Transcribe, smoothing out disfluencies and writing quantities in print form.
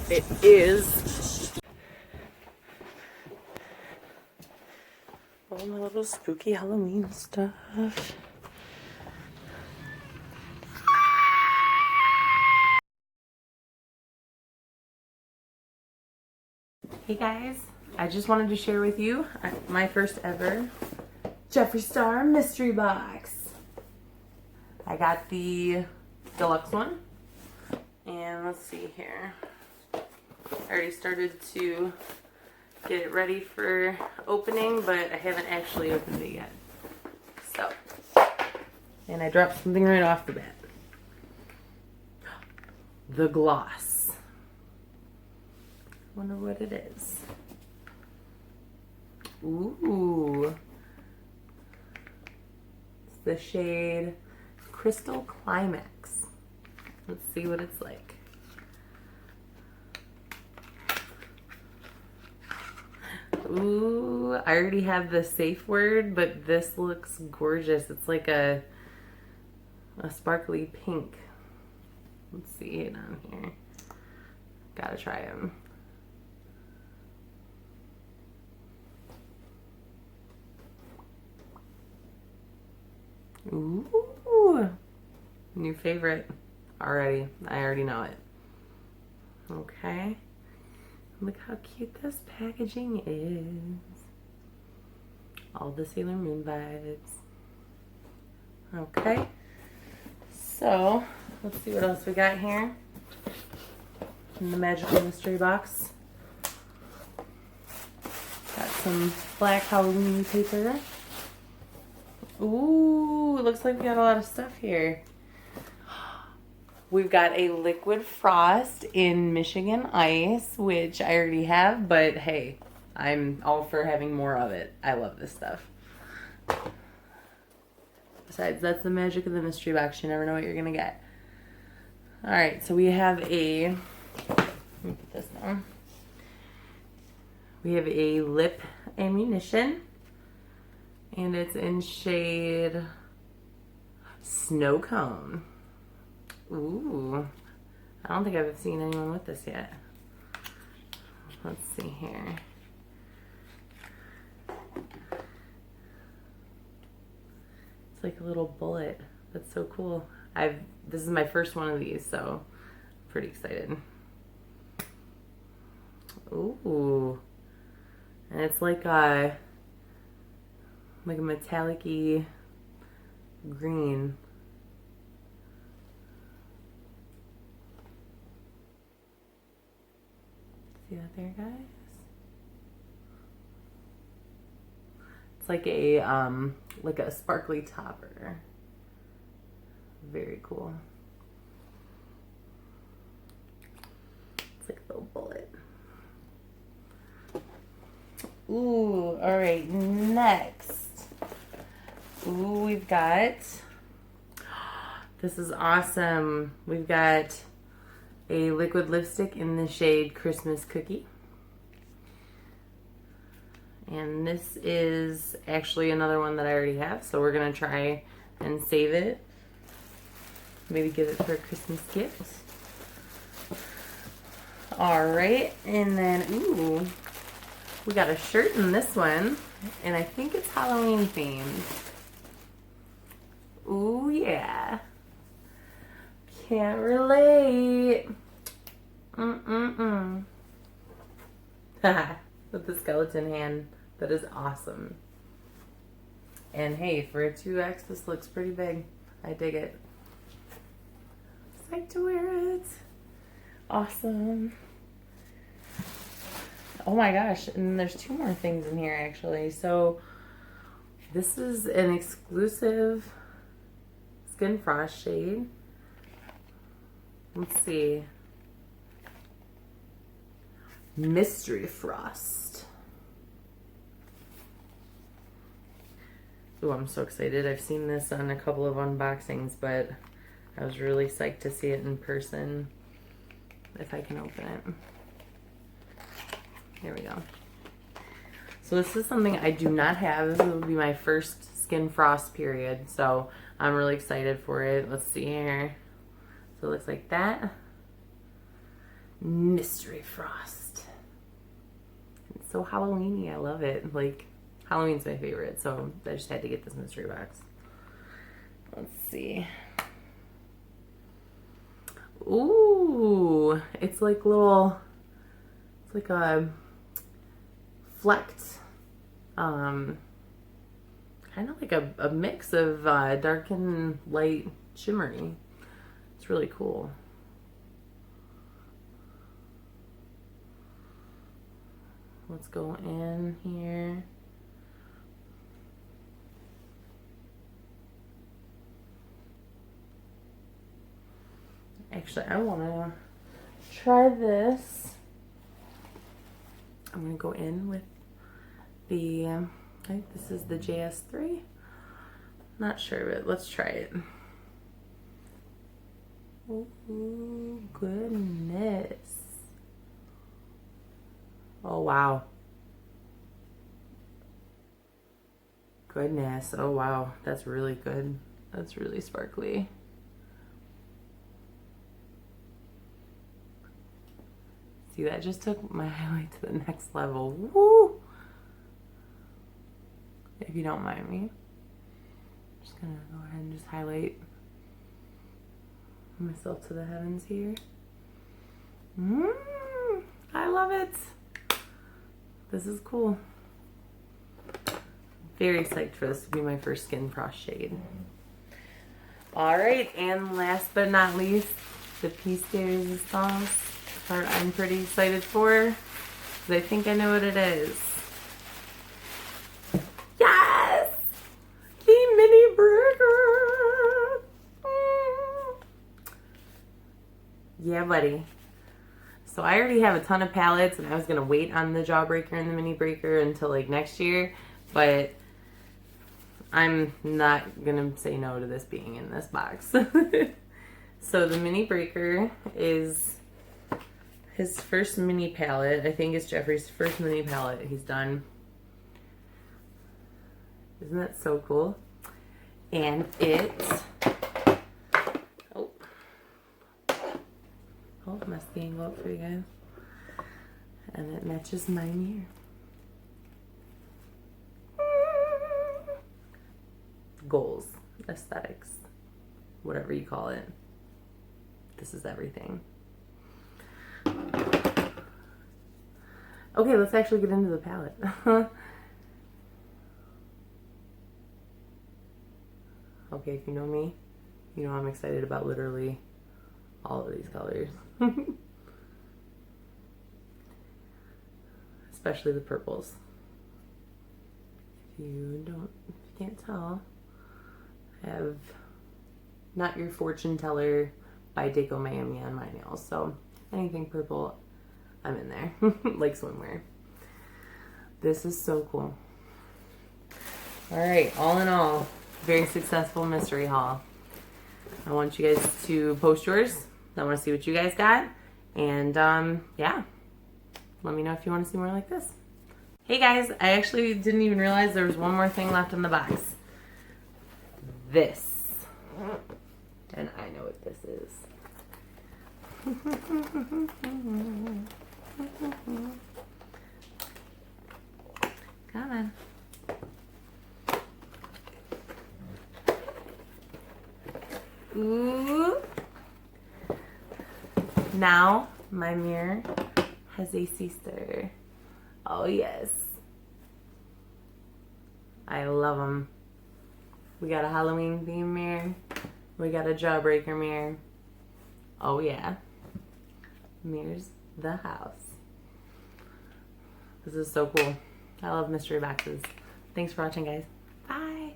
it is. All my little spooky Halloween stuff. Hey guys, I just wanted to share with you my first ever Jeffree Star mystery box. I got the deluxe one, and let's see here. I already started to get it ready for opening, but I haven't actually opened it yet. So, and I dropped something right off the bat. The gloss. Wonder what it is. Ooh. It's the shade Crystal Climax. Let's see what it's like. Ooh, I already have the safe word, but this looks gorgeous. It's like a sparkly pink. Let's see it on here. Gotta try them. Ooh, new favorite already. I already know it. Okay. Look how cute this packaging is. All the Sailor Moon vibes. Okay. So, let's see what else we got here in the magical mystery box. Got some black Halloween paper. Ooh, it looks like we got a lot of stuff here. We've got a liquid frost in Michigan Ice, which I already have, but hey, I'm all for having more of it. I love this stuff. Besides, that's the magic of the mystery box. You never know what you're gonna get. Alright, so we have a, let me put this down. We have a lip ammunition, and it's in shade Snowcone. Ooh, I don't think I've seen anyone with this yet. Let's see here. It's like a little bullet. That's so cool. This is my first one of these, so I'm pretty excited. Ooh, and it's like a metallic-y green. See that there, guys? It's like a sparkly topper. Very cool. It's like a little bullet. Ooh, all right, next. Ooh, we've got, this is awesome. We've got a liquid lipstick in the shade Christmas Cookie. And this is actually another one that I already have, so we're gonna try and save it. Maybe give it for a Christmas gift. All right, and then, ooh, we got a shirt in this one, and I think it's Halloween themed. Ooh, yeah. Can't relate. With the skeleton hand. That is awesome. And hey, for a 2X, this looks pretty big. I dig it. Psyched to wear it. Awesome. Oh my gosh, and there's two more things in here actually. So this is an exclusive Skin Frost shade. Let's see. Mystery Frost. Ooh, I'm so excited. I've seen this on a couple of unboxings, but I was really psyched to see it in person. If I can open it. There we go. So this is something I do not have. This will be my first Skin Frost period, so I'm really excited for it. Let's see here. So it looks like that. Mystery Frost. It's so Halloween-y. I love it. Like, Halloween's my favorite, so I just had to get this mystery box. Let's see. Ooh, it's like little, it's like a flecked, kind of like a mix of dark and light shimmery. It's really cool. Let's go in here. Actually, I want to try this. I'm going to go in with the, I think this is the JS3. Not sure, but let's try it. Oh, goodness. Oh, wow. Goodness. Oh, wow. That's really good. That's really sparkly. See, that just took my highlight to the next level. Woo! If you don't mind me. I'm just gonna go ahead and just highlight myself to the heavens here. I love it. This is cool. Very psyched for this to be my first Skin Frost shade. Alright, and last but not least, the piece de resistance part I'm pretty excited for, because I think I know what it is. Yes! The mini breaker! Yeah, buddy. So I already have a ton of palettes, and I was going to wait on the Jawbreaker and the mini breaker until like next year, but I'm not going to say no to this being in this box. So the mini breaker is his first mini palette. I think it's Jeffree's first mini palette he's done. Isn't that so cool? And it, oh, must be angled up for you guys. And it matches my mirror. Goals, aesthetics, whatever you call it. This is everything. Okay, let's actually get into the palette. Okay, if you know me, you know I'm excited about literally all of these colors. Especially the purples. If you can't tell, I have Not Your Fortune Teller by Daco Miami on my nails. So anything purple, I'm in there. Like swimwear. This is so cool. Alright, all in all, very successful mystery haul. I want you guys to post yours. I want to see what you guys got. And yeah, let me know if you want to see more like this. Hey guys, I actually didn't even realize there was one more thing left in the box. This. And I know what this is. Come on. Ooh. Now my mirror has a sister. Oh yes. I love them. We got a Halloween theme mirror. We got a Jawbreaker mirror. Oh yeah. Mirrors the house. This is so cool. I love mystery boxes. Thanks for watching, guys. Bye.